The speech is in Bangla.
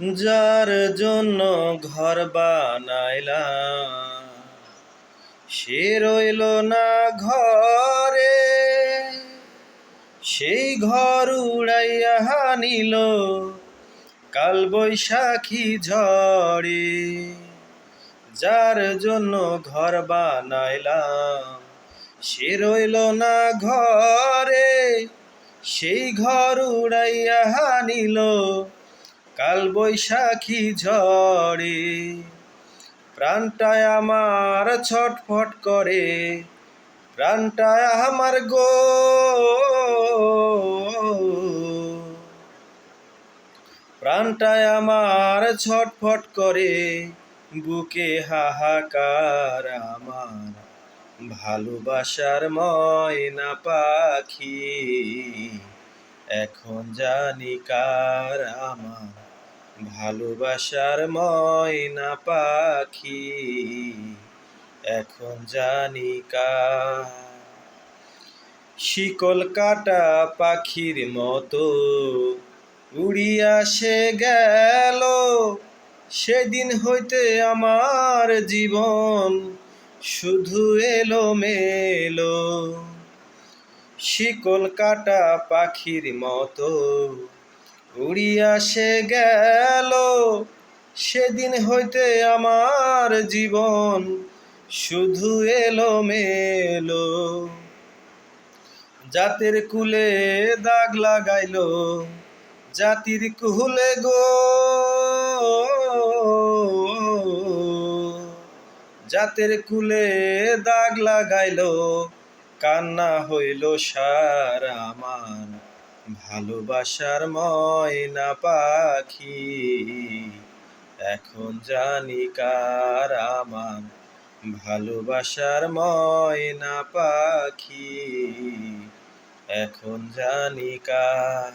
যার জন্য ঘর বানাইলাম সে রইল না ঘরে, সেই ঘর উড়াইয়া নিল কাল বৈশাখী ঝড়ে। যার জন্য ঘর বানাইলাম সে রইল না ঘরে, সেই ঘর উড়াইয়া নিল কাল বৈশাখী ঝড়ে। প্রাণটায় আমার ছটফট করে, প্রাণটায় আমার গো, প্রাণটায় আমার ছটফট করে, বুকে হাহাকার আমার ভালোবাসার ময়না পাখি। এখন জানি কার আমার ভালোবাসার ময়না পাখি, এখন জানি কার। শিকল কাটা পাখির মতো উড়িয়া সে গেল, সেদিন হইতে আমার জীবন শুধু এলোমেলো। শিকল কাটা পাখির মতো উড়িয়া সে গেল, সেদিন হইতে আমার জীবন শুধু এলোমেলো। জাতের কুলে দাগ লাগাইল জাতির কুলে গো, জাতের কুলে দাগ লাগাইল কান্না হইল সার আমার ভালোবাসার ময়না পাখি। এখন জানি কার আমার ভালোবাসার ময়না পাখি, এখন জানি কার।